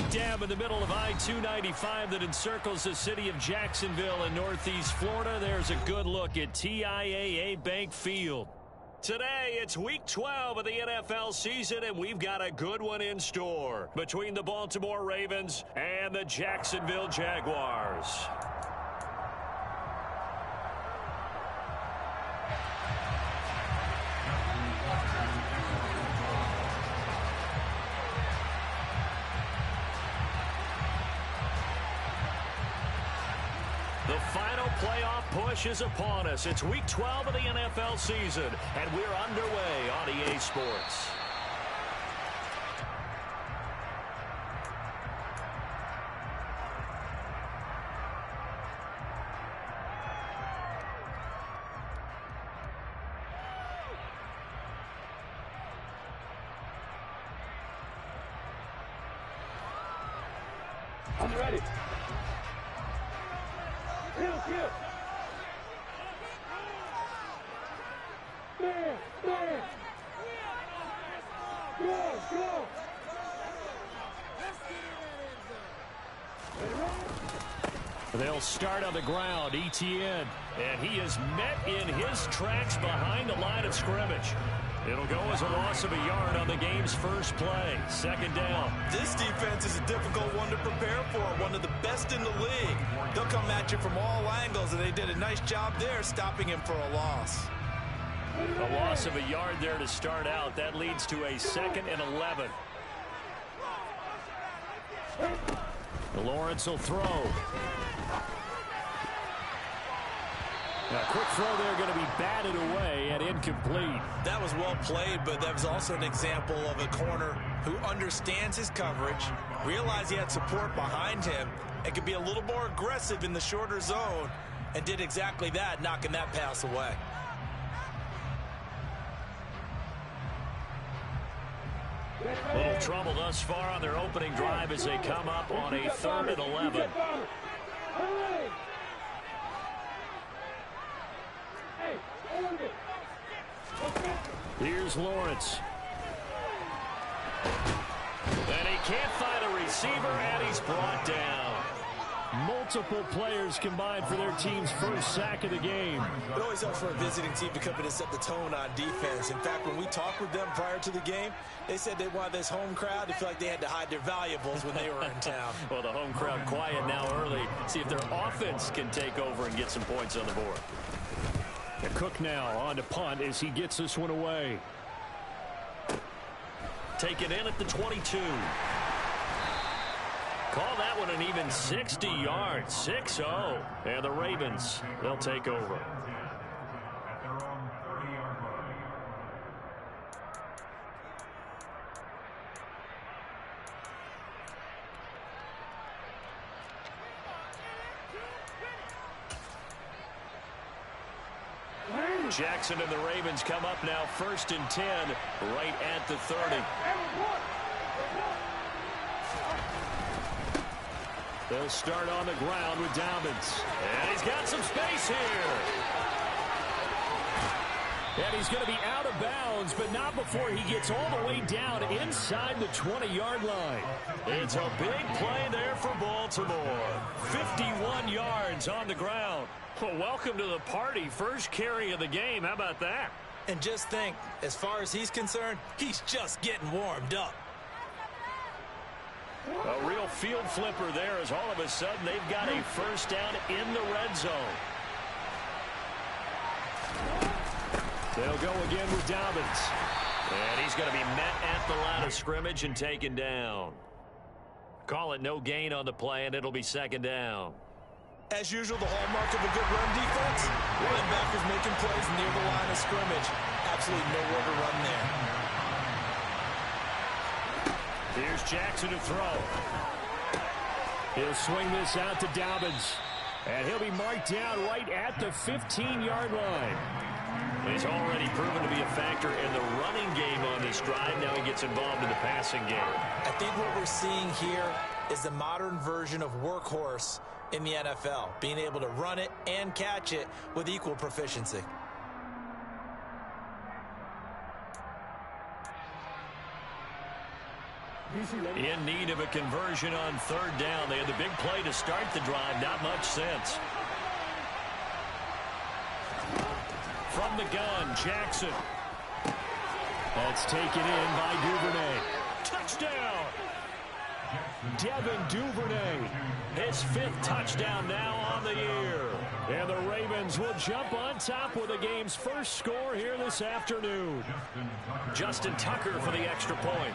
Right dam in the middle of I-295 that encircles the city of Jacksonville in northeast Florida. There's a good look at TIAA Bank Field. Today, it's Week 12 of the NFL season, and we've got a good one in store between the Baltimore Ravens and the Jacksonville Jaguars. The final playoff push is upon us. It's Week 12 of the NFL season, and we're underway on EA Sports. I'm ready. They'll start on the ground, ETN, and he is met in his tracks behind the line of scrimmage. It'll go as a loss of a yard on the game's first play. Second down. This defense is a difficult one to prepare for, one of the best in the league. They'll come at you from all angles, and they did a nice job there stopping him for a loss. A loss of a yard there to start out. That leads to a 2nd and 11. Lawrence will throw. A quick throw there going to be batted away and incomplete. That was well played, but that was also an example of a corner who understands his coverage, realized he had support behind him, and could be a little more aggressive in the shorter zone, and did exactly that, knocking that pass away. Little trouble thus far on their opening drive as they come up on a 3rd and 11. Here's Lawrence. And he can't find a receiver, and he's brought down. Multiple players combined for their team's first sack of the game. It always helps for a visiting team to come in and set the tone on defense. In fact, when we talked with them prior to the game, they said they wanted this home crowd to feel like they had to hide their valuables when they were in town. Well, the home crowd quiet now early. See if their offense can take over and get some points on the board. And Cook now on to punt as he gets this one away. Taken in at the 22. Call that one an even 60 yards, 6-0. And the Ravens, they'll take over. Jackson and the Ravens come up now 1st and 10 right at the 30. They'll start on the ground with Dobbins. And he's got some space here. And he's going to be out of bounds, but not before he gets all the way down inside the 20-yard line. It's a big play there for Baltimore. 51 yards on the ground. Well, welcome to the party. First carry of the game. How about that? And just think, as far as he's concerned, he's just getting warmed up. A real field flipper there as all of a sudden they've got a first down in the red zone. They'll go again with Dobbins. And he's going to be met at the line of scrimmage and taken down. Call it no gain on the play, and it'll be 2nd down. As usual, the hallmark of a good run defense, linebackers making plays near the line of scrimmage. Absolutely nowhere to run there. Here's Jackson to throw. He'll swing this out to Dobbins. And he'll be marked down right at the 15-yard line. He's already proven to be a factor in the running game on this drive. Now he gets involved in the passing game. I think what we're seeing here is the modern version of workhorse in the NFL, being able to run it and catch it with equal proficiency. In need of a conversion on third down. They had the big play to start the drive. Not much sense. From the gun, Jackson. That's taken in by Duvernay. Touchdown! Devin Duvernay. His 5th touchdown now on the year. And the Ravens will jump on top with the game's first score here this afternoon. Justin Tucker for the extra point.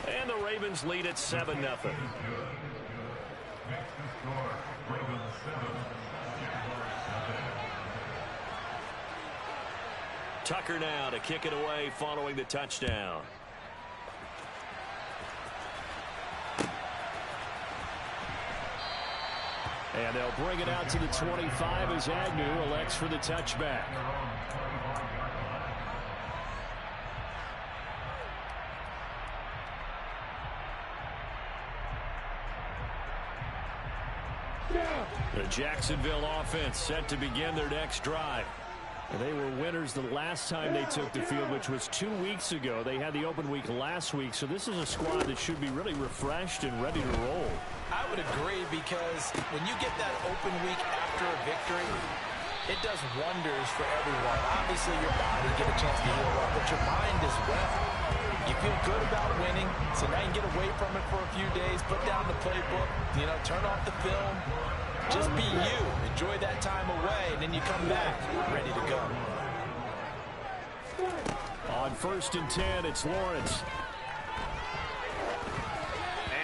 And the Ravens lead at 7-0. Tucker now to kick it away following the touchdown. And they'll bring it out to the 25 as Agnew elects for the touchback. The Jacksonville offense set to begin their next drive. They were winners the last time they took the field, which was 2 weeks ago. They had the open week last week, so this is a squad that should be really refreshed and ready to roll. I would agree, because when you get that open week after a victory, it does wonders for everyone. Obviously, your body get a chance to heal up, but your mind as well. You feel good about winning, so now you can get away from it for a few days, put down the playbook, turn off the film. Just be you. Enjoy that time away, and then you come back ready to go. On 1st and 10, it's Lawrence.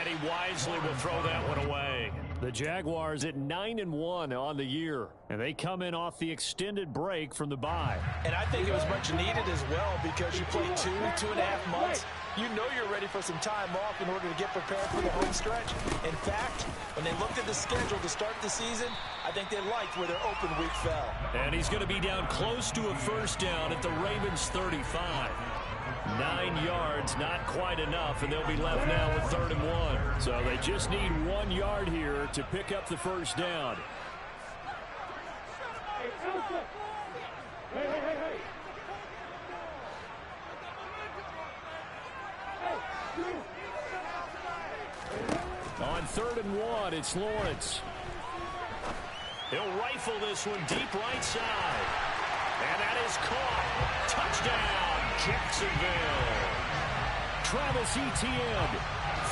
And he wisely will throw that one away. The Jaguars at 9-1 on the year, and they come in off the extended break from the bye. And I think it was much needed as well, because you played 2.5 months. You know you're ready for some time off in order to get prepared for the home stretch. In fact, when they looked at the schedule to start the season, I think they liked where their open week fell. And he's going to be down close to a first down at the Ravens' 35. 9 yards, not quite enough, and they'll be left now with 3rd and 1. So they just need 1 yard here to pick up the first down. On 3rd and 1, it's Lawrence. He'll rifle this one deep right side. And that is caught. Touchdown, Jacksonville. Travis Etienne,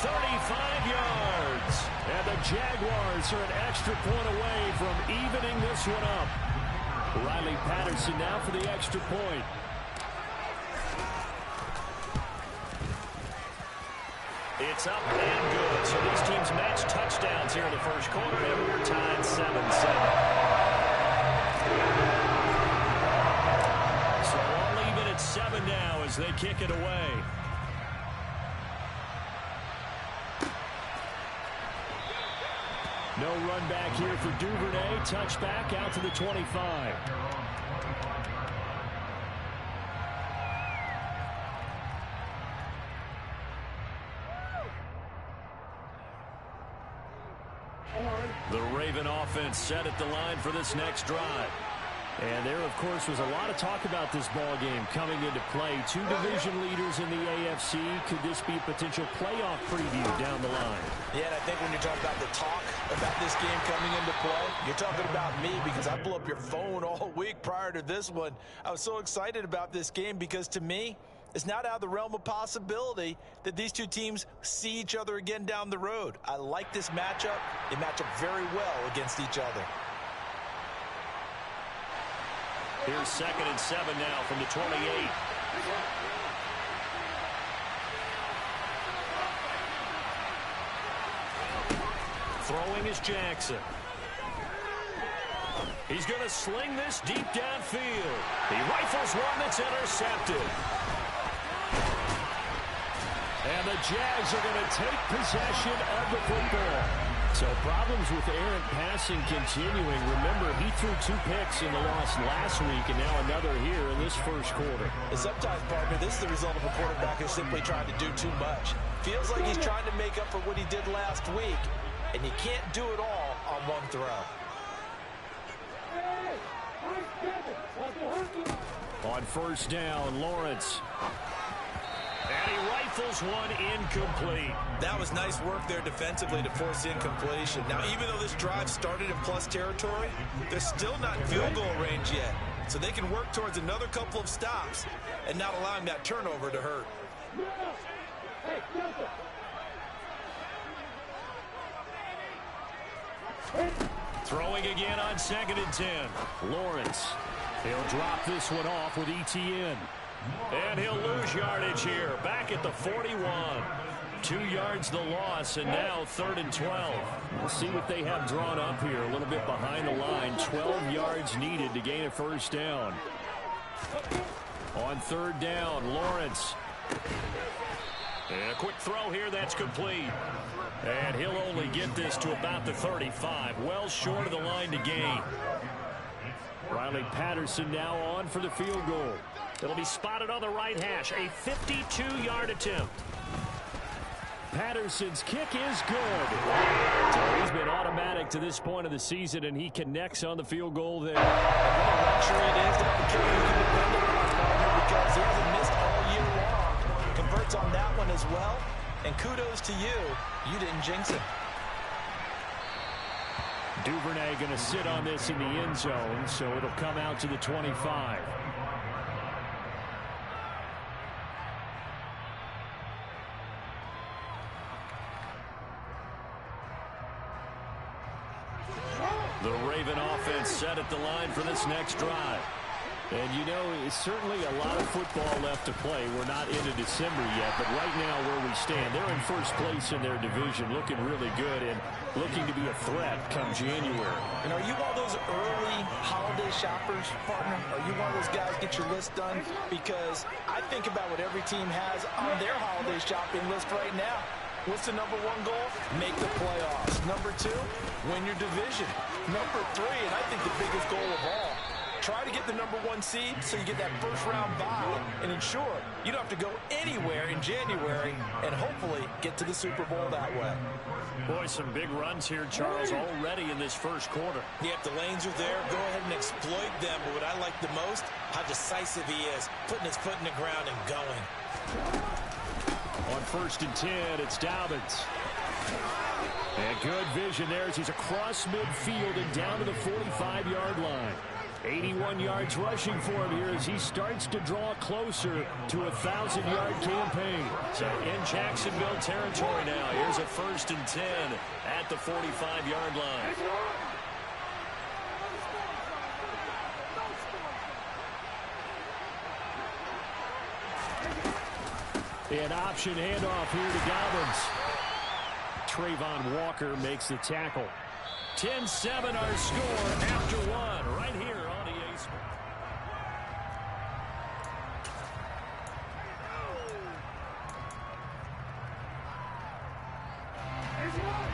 35 yards. And the Jaguars are an extra point away from evening this one up. Riley Patterson now for the extra point. It's up and good. So these teams match touchdowns here in the first quarter, and we're tied 7-7. So all even at 7 now as they kick it away. No run back here for Duvernay. Touchback out to the 25. The Raven offense set at the line for this next drive. And there, of course, was a lot of talk about this ball game coming into play. 2 division leaders in the AFC. Could this be a potential playoff preview down the line? Yeah, and I think when you're talking about the talk about this game coming into play, you're talking about me, because I blew up your phone all week prior to this one. I was so excited about this game because, to me, it's not out of the realm of possibility that these two teams see each other again down the road. I like this matchup. They match up very well against each other. Here's 2nd and 7 now from the 28. Throwing is Jackson. He's going to sling this deep downfield. He rifles one that's intercepted. And the Jags are going to take possession of the football. So problems with errant passing continuing. Remember, he threw 2 picks in the loss last week, and now another here in this first quarter. And sometimes, partner, this is the result of a quarterback who's simply trying to do too much. Feels like he's trying to make up for what he did last week, and you can't do it all on one throw. On first down, Lawrence. And he rifles one incomplete. That was nice work there defensively to force incompletion. Now, even though this drive started in plus territory, they're still not in field goal range yet. So they can work towards another couple of stops and not allowing that turnover to hurt. Throwing again on 2nd and 10. Lawrence. He'll drop this one off with ETN. And he'll lose yardage here. Back at the 41. 2 yards the loss, and now 3rd and 12. We'll see what they have drawn up here. A little bit behind the line. 12 yards needed to gain a first down. On 3rd down, Lawrence. And a quick throw here that's complete. And he'll only get this to about the 35. Well short of the line to gain. Riley Patterson now on for the field goal. It'll be spotted on the right hash. A 52-yard attempt. Patterson's kick is good. So he's been automatic to this point of the season, and he connects on the field goal there. What a luxury it is to have a kicker you can depend upon, partner, because he hasn't missed all year long. Converts on that one as well. And kudos to you. You didn't jinx it. Duvernay going to sit on this in the end zone, so it'll come out to the 25. The Raven offense set at the line for this next drive. And, you know, it's certainly a lot of football left to play. We're not into December yet, but right now where we stand, they're in first place in their division, looking really good and looking to be a threat come January. And are you one of those early holiday shoppers, partner? Are you one of those guys get your list done? Because I think about what every team has on their holiday shopping list right now. What's the number one goal? Make the playoffs. Number 2, win your division. Number 3, and I think the biggest goal of all, try to get the number 1 seed so you get that first-round bye and ensure you don't have to go anywhere in January and hopefully get to the Super Bowl that way. Boy, some big runs here, Charles, already in this first quarter. Yeah, if the lanes are there, go ahead and exploit them. But what I like the most, how decisive he is, putting his foot in the ground and going. On 1st and 10, it's Dobbins. And good vision there as he's across midfield and down to the 45-yard line. 81 yards rushing for him here as he starts to draw closer to a 1,000-yard campaign. So in Jacksonville territory now. Here's a 1st and 10 at the 45-yard line. An option handoff here to Dobbins. Trayvon Walker makes the tackle. 10-7 our score after 1 right here on EA Sports.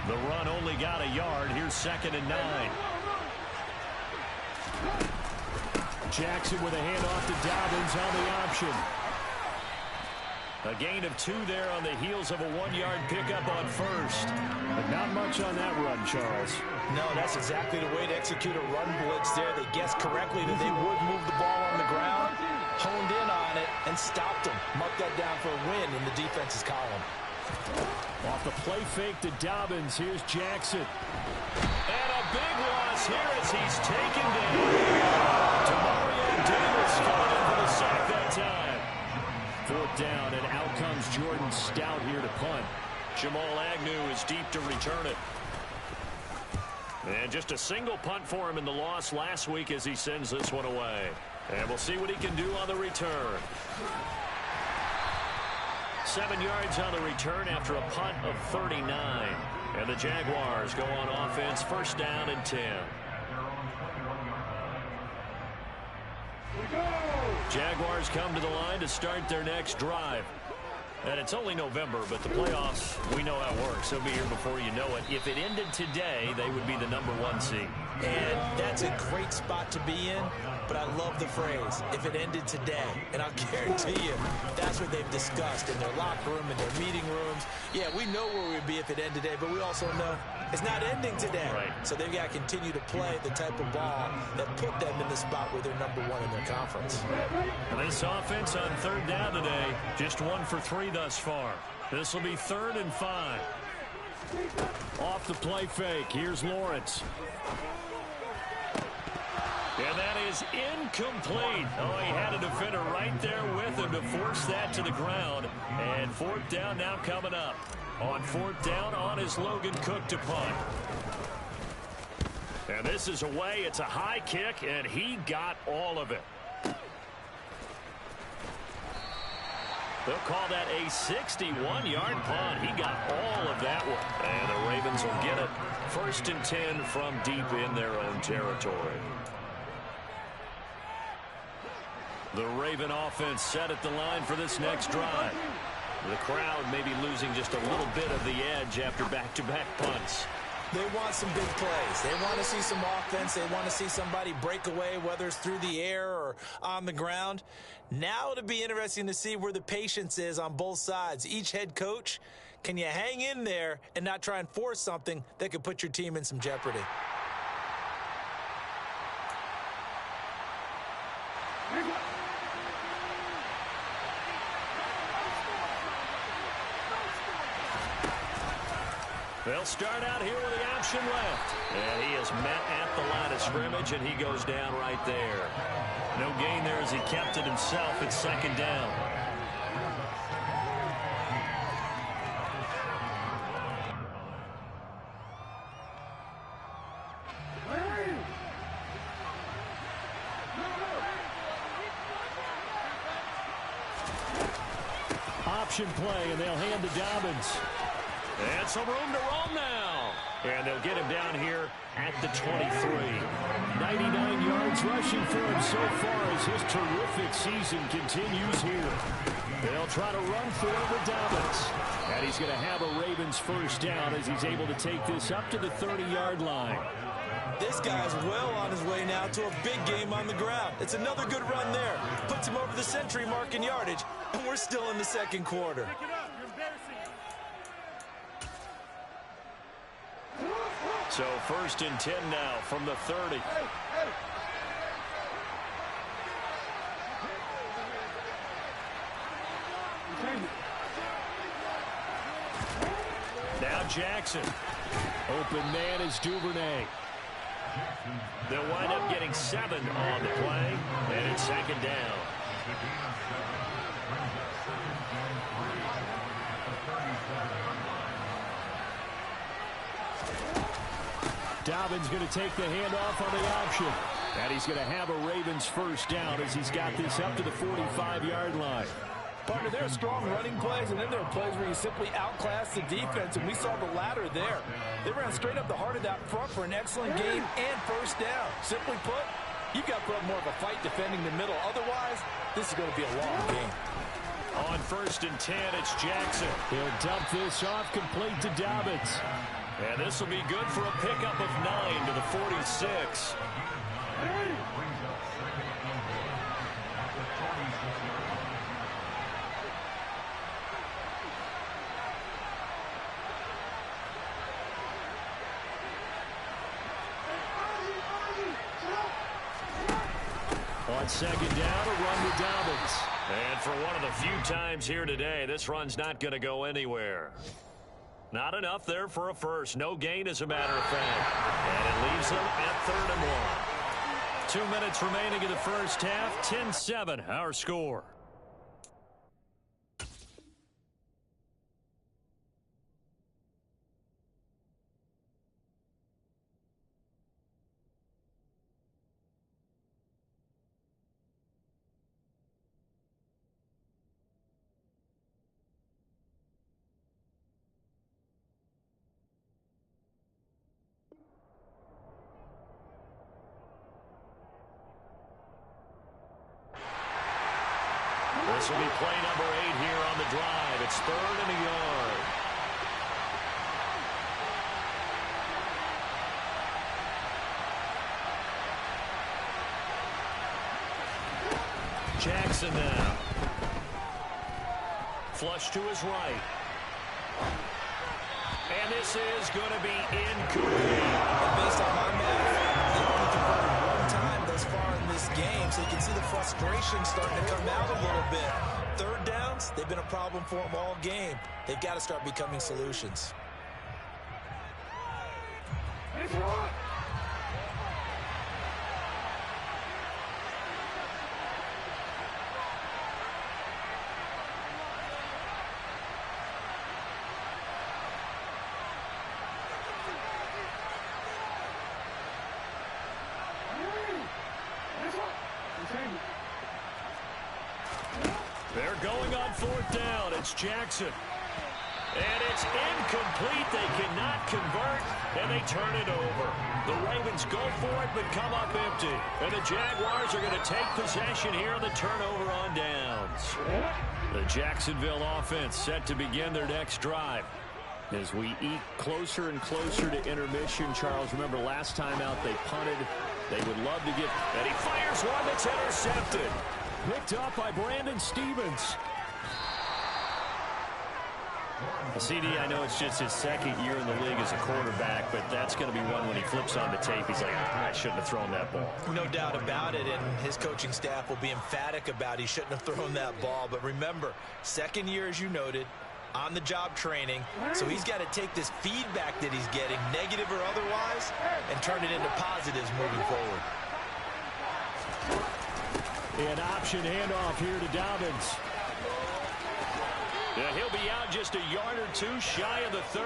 The run only got a yard. Here's 2nd and 9. Jackson with a handoff to Dobbins on the option. A gain of 2 there on the heels of a 1-yard pickup on 1st. But not much on that run, Charles. No, that's exactly the way to execute a run blitz there. They guessed correctly that they would move the ball on the ground, honed in on it, and stopped them. Mark that down for a win in the defense's column. Off the play fake to Dobbins. Here's Jackson. And a big loss here as he's taken down. Demario Davis coming in for the sack that time. 4th down, and out comes Jordan Stout here to punt. Jamal Agnew is deep to return it. And just a single punt for him in the loss last week as he sends this one away. And we'll see what he can do on the return. 7 yards on the return after a punt of 39. And the Jaguars go on offense, 1st down and 10. Jaguars come to the line to start their next drive. And it's only November, but the playoffs, we know how it works. They'll be here before you know it. If it ended today, they would be the number 1 seed. And that's a great spot to be in, but I love the phrase, if it ended today. And I'll guarantee you, that's what they've discussed in their locker room, in their meeting rooms. Yeah, we know where we'd be if it ended today, but we also know is not ending today. Right. So they've got to continue to play the type of ball that put them in the spot where they're number one in their conference. And this offense on third down today, just 1 for 3 thus far. This will be 3rd and 5. Off the play fake. Here's Lawrence. And that is incomplete. Oh, he had a defender right there with him to force that to the ground. And 4th down now coming up. On 4th down, on is Logan Cook to punt. And this is away. It's a high kick, and he got all of it. They'll call that a 61-yard punt. He got all of that one. And the Ravens will get it. 1st and 10 from deep in their own territory. The Raven offense set at the line for this next drive. The crowd may be losing just a little bit of the edge after back-to-back punts. They want some big plays. They want to see some offense. They want to see somebody break away, whether it's through the air or on the ground. Now it'll be interesting to see where the patience is on both sides. Each head coach, can you hang in there and not try and force something that could put your team in some jeopardy? They'll start out here with the option left. And he is met at the line of scrimmage, and he goes down right there. No gain there as he kept it himself. It's 2nd down. Option play, and they'll hand to Dobbins. And some room to roam now. And they'll get him down here at the 23. 99 yards rushing for him so far as his terrific season continues here. They'll try to run for it with Dobbins. And he's going to have a Ravens 1st down as he's able to take this up to the 30-yard line. This guy's well on his way now to a big game on the ground. It's another good run there. Puts him over the century mark in yardage, and we're still in the 2nd quarter. So 1st and 10 now from the 30. Now Jackson. Open man is Duvernay. They'll wind up getting 7 on the play, and it's 2nd down. Dobbins going to take the handoff on the option. And he's going to have a Ravens 1st down as he's got this up to the 45-yard line. Partner, there are strong running plays, and then there are plays where you simply outclass the defense, and we saw the latter there. They ran straight up the heart of that front for an excellent gain and 1st down. Simply put, you've got to put up more of a fight defending the middle. Otherwise, this is going to be a long game. On 1st and 10, it's Jackson. He'll dump this off complete to Dobbins. And this will be good for a pickup of 9 to the 46. On 2nd down, a run with Dobbins. And for one of the few times here today, this run's not going to go anywhere. Not enough there for a 1st. No gain, as a matter of fact. And it leaves them at 3rd and 1. 2 minutes remaining in the 1st half. 10-7, our score. This will be play number 8 here on the drive. It's 3rd and a yard. Jackson now. Flush to his right. And this is going to be incomplete. And based on my math, they've only converted one time thus far in this game, so you can see the frustration starting to come out a little bit. Third downs, they've been a problem for them all game. They've got to start becoming solutions. They're going on fourth down. It's Jackson. And it's incomplete. They cannot convert, and they turn it over. The Ravens go for it, but come up empty. And the Jaguars are going to take possession here on the turnover on downs. The Jacksonville offense set to begin their next drive. As we eat closer and closer to intermission, Charles, remember last time out they punted. They would love to get, and he fires one that's intercepted. Picked up by Brandon Stevens. CD, I know it's just his second year in the league as a quarterback, but that's going to be one when he flips on the tape. He's like, I shouldn't have thrown that ball. No doubt about it, and his coaching staff will be emphatic about he shouldn't have thrown that ball. But remember, second year, as you noted, on-the-job training, so he's got to take this feedback that he's getting, negative or otherwise, and turn it into positives moving forward. An option handoff here to Dobbins. Yeah, he'll be out just a yard or two shy of the 30.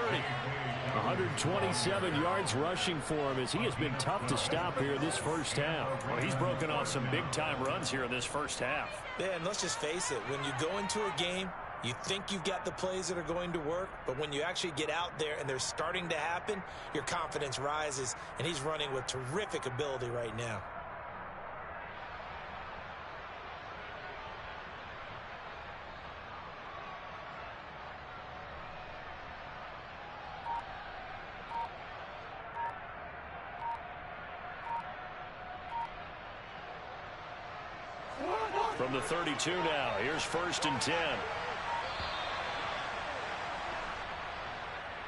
127 yards rushing for him as he has been tough to stop here this first half. Well, he's broken off some big-time runs here in this first half. Yeah, and let's just face it, when you go into a game, you think you've got the plays that are going to work, but when you actually get out there and they're starting to happen, your confidence rises, and he's running with terrific ability right now. From the 32 now, here's 1st and 10.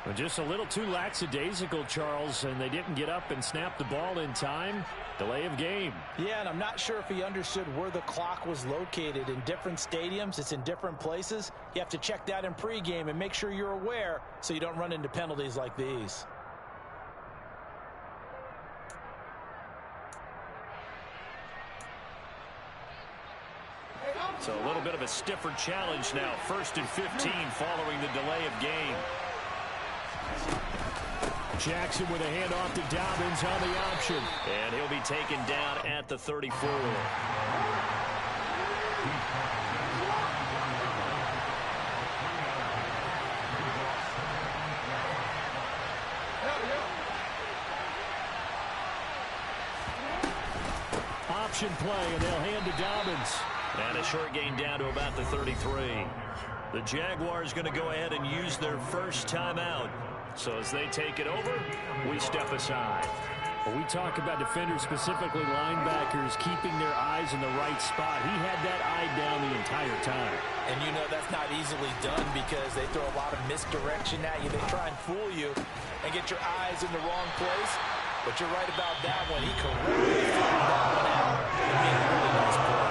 Well, just a little too lackadaisical, Charles, and they didn't get up and snap the ball in time. Delay of game. Yeah, and I'm not sure if he understood where the clock was located. In different stadiums, it's in different places. You have to check that in pregame and make sure you're aware so you don't run into penalties like these. So a little bit of a stiffer challenge now. 1st and 15 following the delay of game. Jackson with a handoff to Dobbins on the option. And he'll be taken down at the 34. Option play, and they'll hand to Dobbins. And a short gain down to about the 33. The Jaguars going to go ahead and use their first timeout. So as they take it over, we step aside. When we talk about defenders, specifically linebackers, keeping their eyes in the right spot, he had that eye down the entire time. And you know that's not easily done because they throw a lot of misdirection at you. They try and fool you and get your eyes in the wrong place. But you're right about that one. He correctly figured that one out and made a really nice play.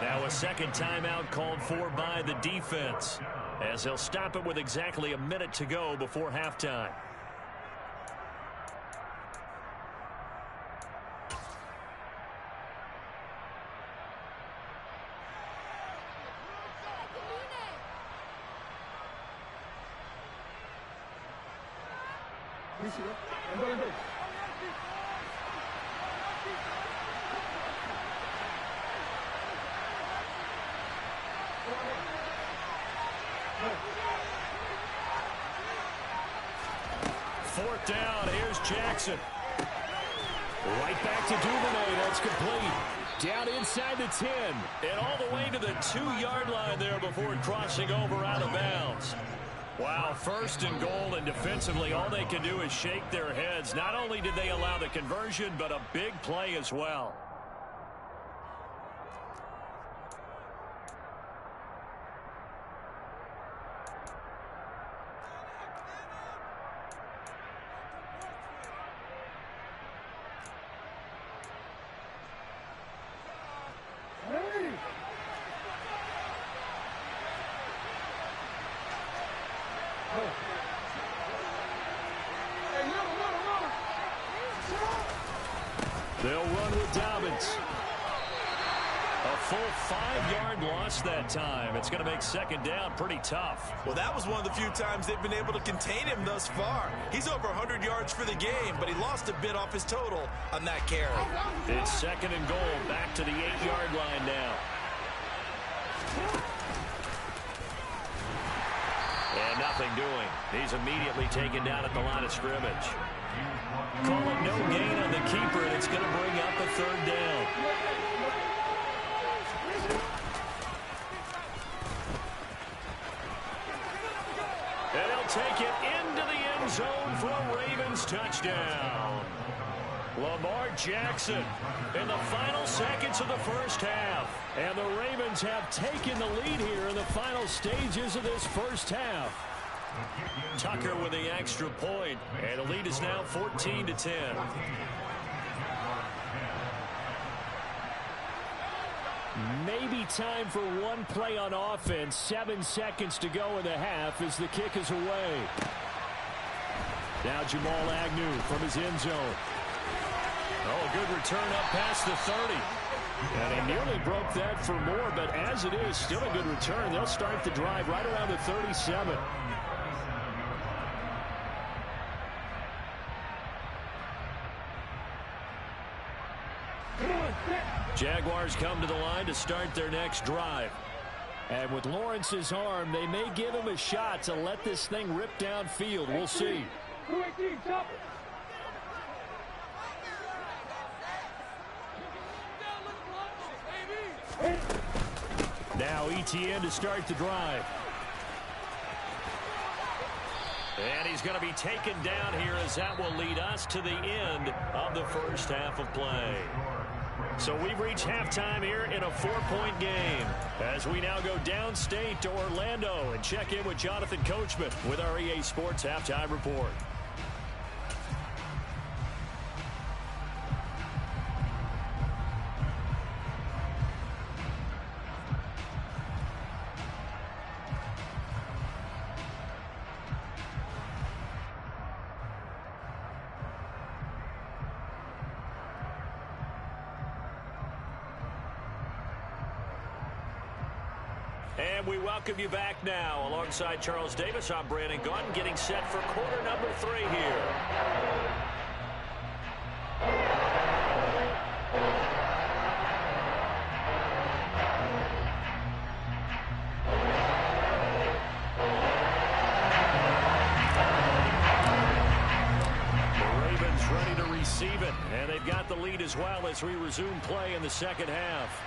Now a second timeout called for by the defense, as they'll stop it with exactly a minute to go before halftime. Fourth down, here's Jackson. Right back to Duvernay, that's complete. Down inside the 10, and all the way to the 2-yard line there before crossing over out of bounds. Wow, 1st and goal, and defensively all they can do is shake their heads. Not only did they allow the conversion, but a big play as well. full 5-yard loss that time. It's going to make second down pretty tough. Well, that was one of the few times they've been able to contain him thus far. He's over 100 yards for the game, but he lost a bit off his total on that carry. It's second and goal, back to the 8-yard line now. And nothing doing. He's immediately taken down at the line of scrimmage. Call it no gain on the keeper, and it's going to bring up a third down. And he'll take it into the end zone for a Ravens touchdown. Lamar Jackson in the final seconds of the first half. And the Ravens have taken the lead here in the final stages of this first half. Tucker with the extra point, and the lead is now 14-10. Maybe time for one play on offense. 7 seconds to go in the half as the kick is away. Now Jamal Agnew from his end zone. Oh, a good return up past the 30. And he nearly broke that for more, but as it is, still a good return. They'll start the drive right around the 37. Jaguars come to the line to start their next drive. And with Lawrence's arm, they may give him a shot to let this thing rip downfield. We'll see. Now ETN to start the drive. And he's going to be taken down here as that will lead us to the end of the first half of play. So we've reached halftime here in a 4-point game as we now go downstate to Orlando and check in with Jonathan Coachman with our EA Sports Halftime Report. And we welcome you back now. Alongside Charles Davis, I'm Brandon Gaudin, getting set for quarter number 3 here. The Ravens ready to receive it, and they've got the lead as well as we resume play in the second half.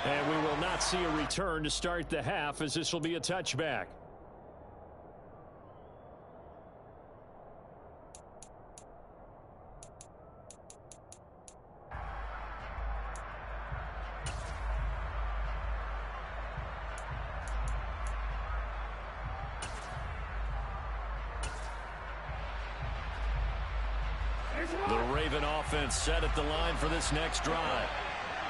And we will not see a return to start the half, as this will be a touchback. The Raven offense set at the line for this next drive.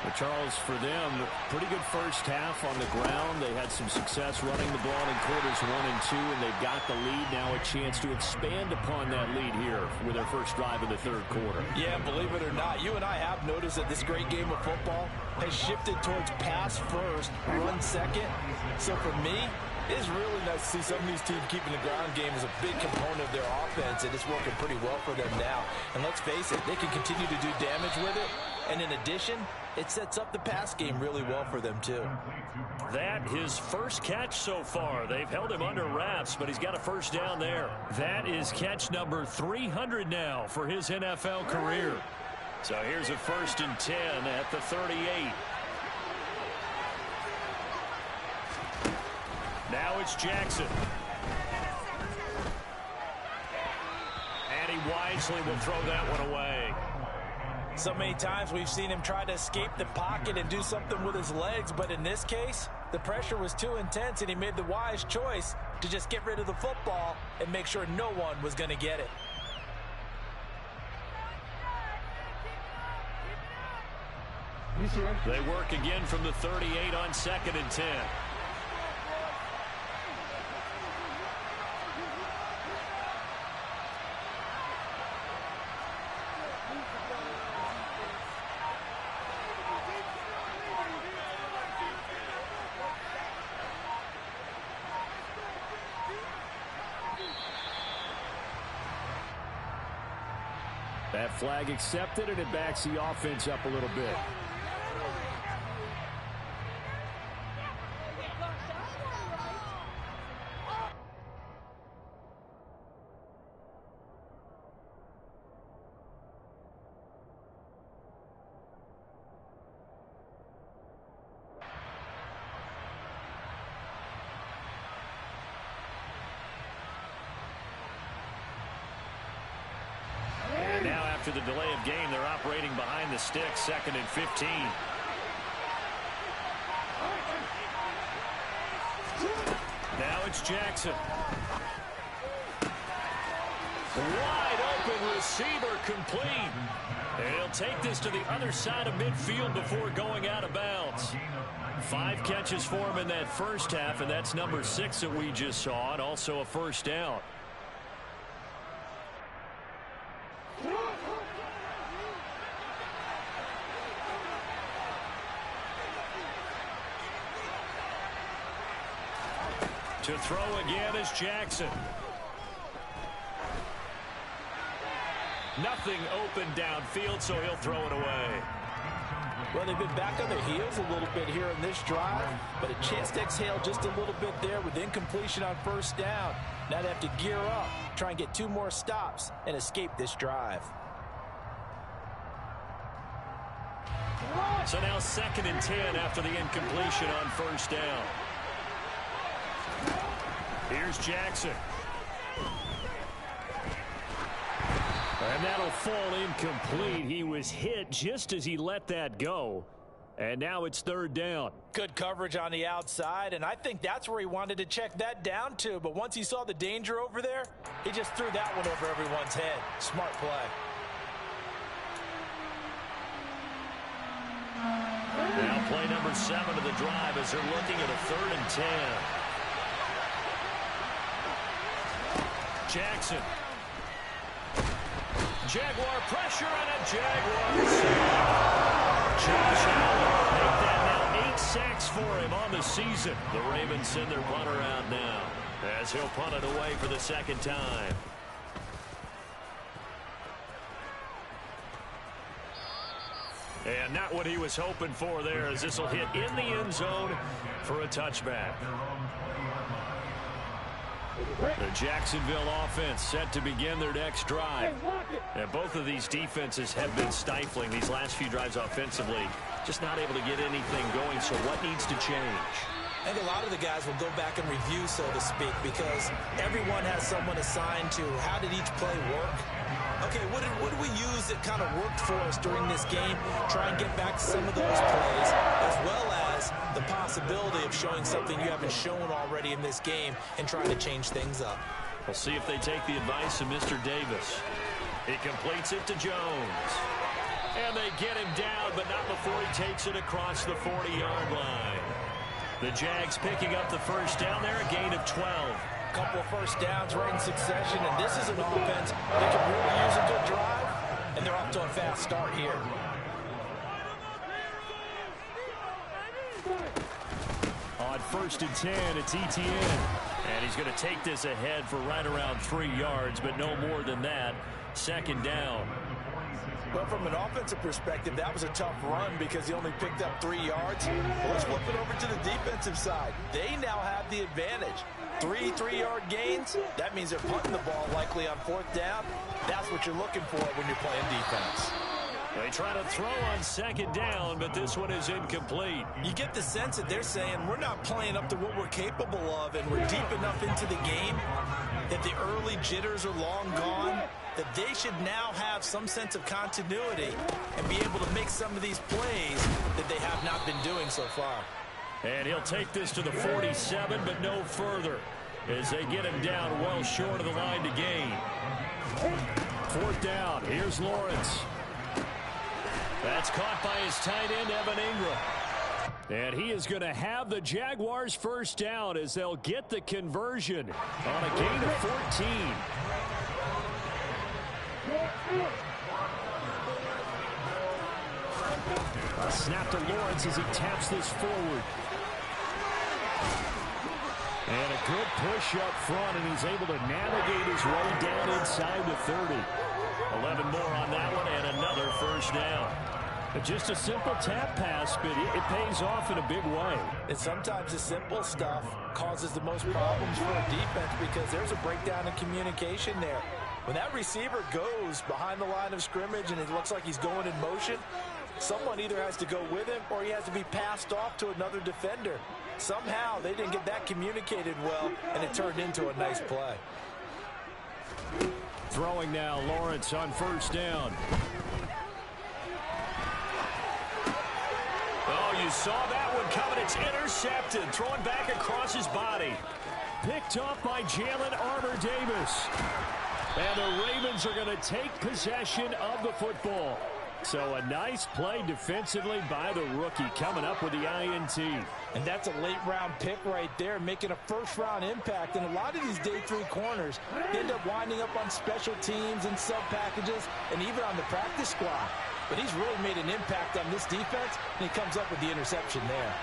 But Charles, for them, pretty good first half on the ground. They had some success running the ball in quarters 1 and 2, and they've got the lead. Now a chance to expand upon that lead here with their first drive in the third quarter. Yeah, believe it or not, you and I have noticed that this great game of football has shifted towards pass first, run second. So for me, it's really nice to see some of these teams keeping the ground game as a big component of their offense, and it's working pretty well for them now. And let's face it, they can continue to do damage with it. And in addition, it sets up the pass game really well for them, too. That his first catch so far. They've held him under wraps, but he's got a first down there. That is catch number 300 now for his NFL career. So here's a 1st and 10 at the 38. Now it's Jackson. And he wisely will throw that one away. So many times we've seen him try to escape the pocket and do something with his legs, but in this case, the pressure was too intense and he made the wise choice to just get rid of the football and make sure no one was going to get it. They work again from the 38 on 2nd and 10. That flag accepted, and it backs the offense up a little bit. And now after the delay of game, they're operating behind the sticks, 2nd and 15. Now it's Jackson. Wide open receiver complete. And he'll take this to the other side of midfield before going out of bounds. 5 catches for him in that first half, and that's number 6 that we just saw, and also a first down. To throw again is Jackson. Nothing open downfield, so he'll throw it away. Well, they've been back on their heels a little bit here in this drive, but a chance to exhale just a little bit there with incompletion on first down. Now they have to gear up, try and get 2 more stops, and escape this drive. So now 2nd and 10 after the incompletion on first down. Here's Jackson. And that'll fall incomplete. He was hit just as he let that go. And now it's 3rd down. Good coverage on the outside, and I think that's where he wanted to check that down to. But once he saw the danger over there, he just threw that one over everyone's head. Smart play. Now play number 7 of the drive as they're looking at a 3rd and 10. Jackson. Jaguar pressure and a Jaguar save. Josh Allen make that now 8 sacks for him on the season. The Ravens send their punter out now as he'll punt it away for the 2nd time. And not what he was hoping for there, as this will hit in the end zone for a touchback. The Jacksonville offense set to begin their next drive. And both of these defenses have been stifling these last few drives offensively. Just not able to get anything going, so what needs to change? I think a lot of the guys will go back and review, so to speak, because everyone has someone assigned to how did each play work. Okay, what did we use that kind of worked for us during this game? Try and get back to some of those plays, as well as the possibility of showing something you haven't shown already in this game and trying to change things up. We'll see if they take the advice of Mr. Davis. He completes it to Jones. And they get him down, but not before he takes it across the 40-yard line. The Jags picking up the first down there, a gain of 12. Couple of first downs right in succession, and this is an offense that can really use a good drive, and they're off to a fast start here. On 1st and 10, it's Etienne. And he's going to take this ahead for right around 3 yards, but no more than that. 2nd down. But from an offensive perspective, that was a tough run because he only picked up 3 yards. Well, let's flip it over to the defensive side. They now have the advantage. 3 3-yard gains, that means they're punting the ball likely on 4th down. That's what you're looking for when you're playing defense. They try to throw on 2nd down, but this one is incomplete. You get the sense that they're saying we're not playing up to what we're capable of, and we're deep enough into the game that the early jitters are long gone, that they should now have some sense of continuity and be able to make some of these plays that they have not been doing so far. And he'll take this to the 47, but no further, as they get him down well short of the line to gain. 4th down. Here's Lawrence. That's caught by his tight end, Evan Ingram. And he is going to have the Jaguars first down as they'll get the conversion on a gain of 14. A snap to Lawrence as he taps this forward. And a good push up front, and he's able to navigate his way down inside the 30. 11 more on that one and another first down. Just a simple tap pass, but it pays off in a big way. And sometimes the simple stuff causes the most problems for a defense because there's a breakdown in communication there. When that receiver goes behind the line of scrimmage and it looks like he's going in motion, someone either has to go with him or he has to be passed off to another defender. Somehow they didn't get that communicated well, and it turned into a nice play. Throwing now, Lawrence on first down. Oh, you saw that one coming. It's intercepted. Throwing back across his body. Picked off by Jalen Armour-Davis. And the Ravens are going to take possession of the football. So a nice play defensively by the rookie coming up with the INT. And that's a late-round pick right there, making a first-round impact. And a lot of these day three corners end up winding up on special teams and sub-packages and even on the practice squad. But he's really made an impact on this defense, and he comes up with the interception there.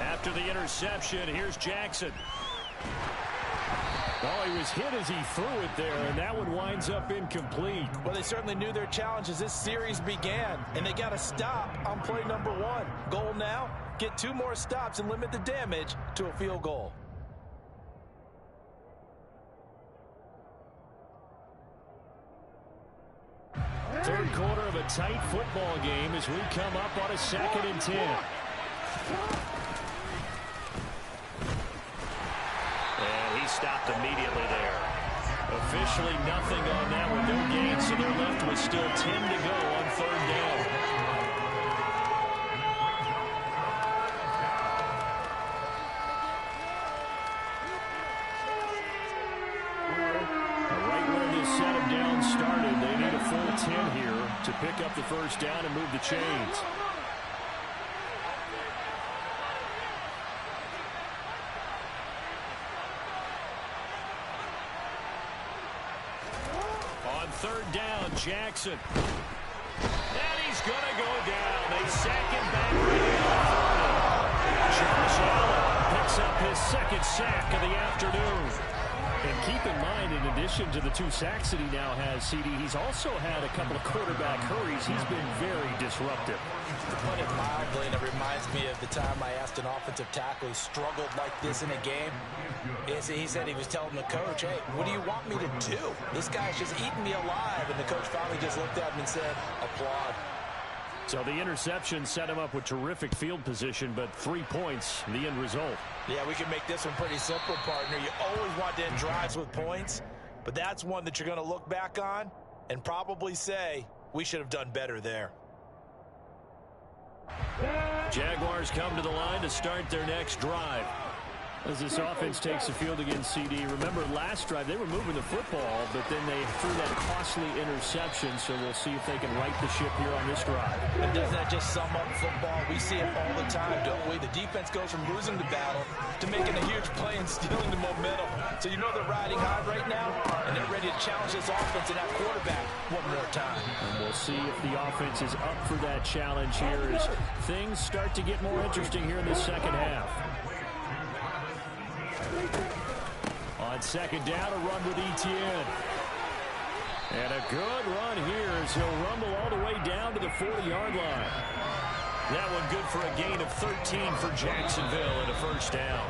After the interception, here's Jackson. Oh, he was hit as he threw it there, and that one winds up incomplete. Well, they certainly knew their challenge as this series began, and they got to stop on play number 1. Goal now, get 2 more stops and limit the damage to a field goal. Third quarter of a tight football game as we come up on a 2nd and 10. And he stopped immediately there. Officially nothing on that one, no gain, so they're left with still 10 to go on 3rd down. Right where this set them down started, they need a full 10 here to pick up the first down and move the chains. On 3rd down, Jackson. And he's going to go down. They sack him back right in. Josh Allen picks up his 2nd sack of the afternoon. And keep in mind, in addition to the 2 sacks that he now has, CD, he's also had a couple of quarterback hurries. He's been very disruptive. To put it mildly, and it reminds me of the time I asked an offensive tackle who struggled like this in a game. He said he was telling the coach, hey, what do you want me to do? This guy's just eating me alive. And the coach finally just looked at him and said, applaud. So the interception set him up with terrific field position, but 3 points, the end result. Yeah, we can make this one pretty simple, partner. You always want to end drives with points, but that's one that you're going to look back on and probably say, we should have done better there. Jaguars come to the line to start their next drive. As this offense takes the field against CD. Remember, last drive, they were moving the football, but then they threw that costly interception, so we'll see if they can right the ship here on this drive. And doesn't that just sum up football? We see it all the time, don't we? The defense goes from losing the battle to making a huge play and stealing the momentum. So you know they're riding high right now, and they're ready to challenge this offense and that quarterback one more time. And we'll see if the offense is up for that challenge here as things start to get more interesting here in the second half. On 2nd down, a run with Etienne. And a good run here as he'll rumble all the way down to the 40-yard line. That one good for a gain of 13 for Jacksonville and a first down.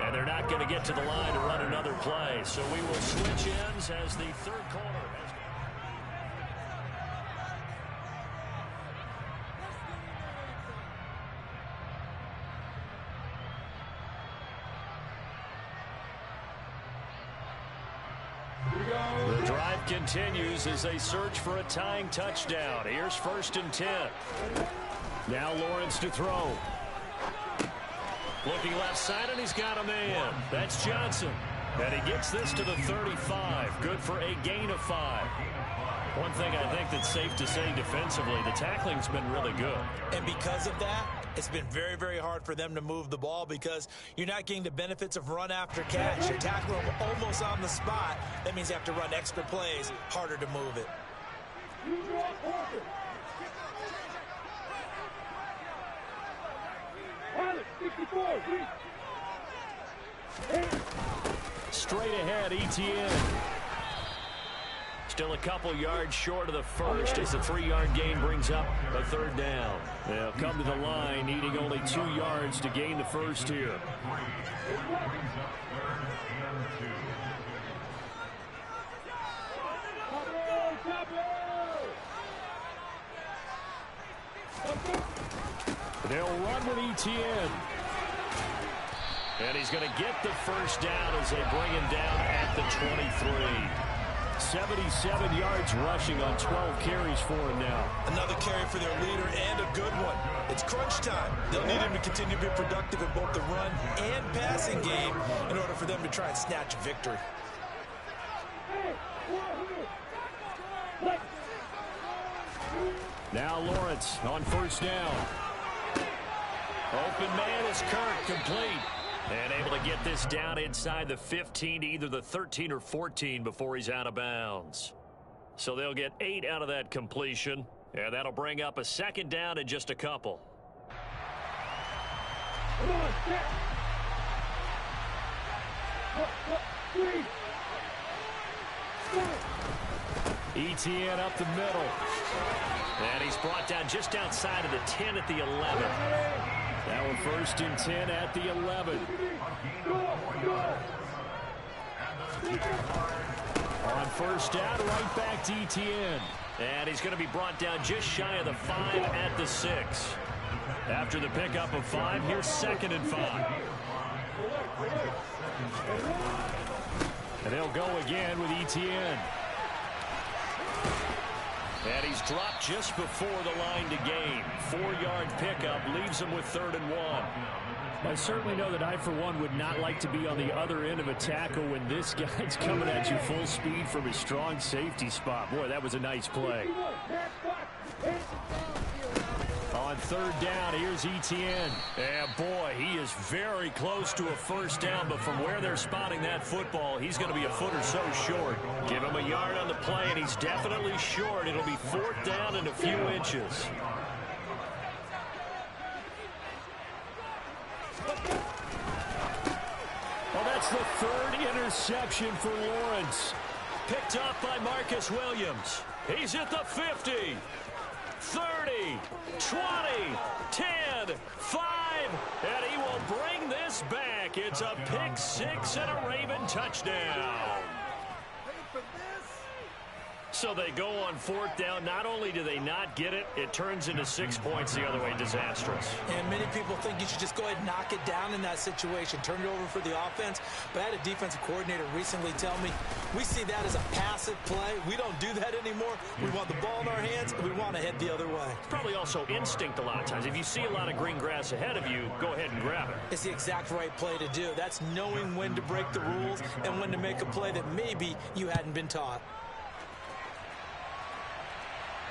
And they're not going to get to the line to run another play. So we will switch ends as the 3rd quarter has The drive continues as they search for a tying touchdown. Here's 1st and 10. Now Lawrence to throw. Looking left side, and he's got a man. That's Johnson. And he gets this to the 35. Good for a gain of 5. One thing I think that's safe to say defensively, the tackling's been really good. And because of that, it's been very, very hard for them to move the ball because you're not getting the benefits of run after catch. You're tackling them almost on the spot. That means you have to run extra plays, harder to move it. Straight ahead, Etienne. Still a couple yards short of the first as the 3-yard gain brings up a third down. They'll come to the line needing only 2 yards to gain the first here. They'll run with Etienne. And he's going to get the first down as they bring him down at the 23. 77 yards rushing on 12 carries for him now. Another carry for their leader and a good one. It's crunch time. They'll need him to continue to be productive in both the run and passing game in order for them to try and snatch a victory. Now Lawrence on first down. Open man is Kirk, complete. And able to get this down inside the 15 to either the 13 or 14 before he's out of bounds. So they'll get 8 out of that completion. And that'll bring up a second down in just a couple. Etienne up the middle. And he's brought down just outside of the 10 at the 11. That one first and 10 at the 11. On first down, right back to Etienne. And he's going to be brought down just shy of the 5 at the 6. After the pickup of 5, here's 2nd and 5. And they'll go again with Etienne. And he's dropped just before the line to gain. 4-yard pickup leaves him with 3rd and 1. I certainly know that I, for one, would not like to be on the other end of a tackle when this guy's coming at you full speed from his strong safety spot. Boy, that was a nice play. On 3rd down, here's Etienne. And boy, he is very close to a first down, but from where they're spotting that football, he's going to be a foot or so short. Give him a yard on the play, and he's definitely short. It'll be 4th down and a few inches. Well, that's the 3rd interception for Lawrence. Picked up by Marcus Williams. He's at the 50. 30, 20, 10, 5, and he will bring this back. It's a pick 6 and a Raven touchdown. So they go on 4th down. Not only do they not get it, it turns into 6 points the other way. Disastrous. And many people think you should just go ahead and knock it down in that situation. Turn it over for the offense. But I had a defensive coordinator recently tell me, we see that as a passive play. We don't do that anymore. We want the ball in our hands, and we want to head the other way. It's probably also instinct a lot of times. If you see a lot of green grass ahead of you, go ahead and grab it. It's the exact right play to do. That's knowing when to break the rules and when to make a play that maybe you hadn't been taught.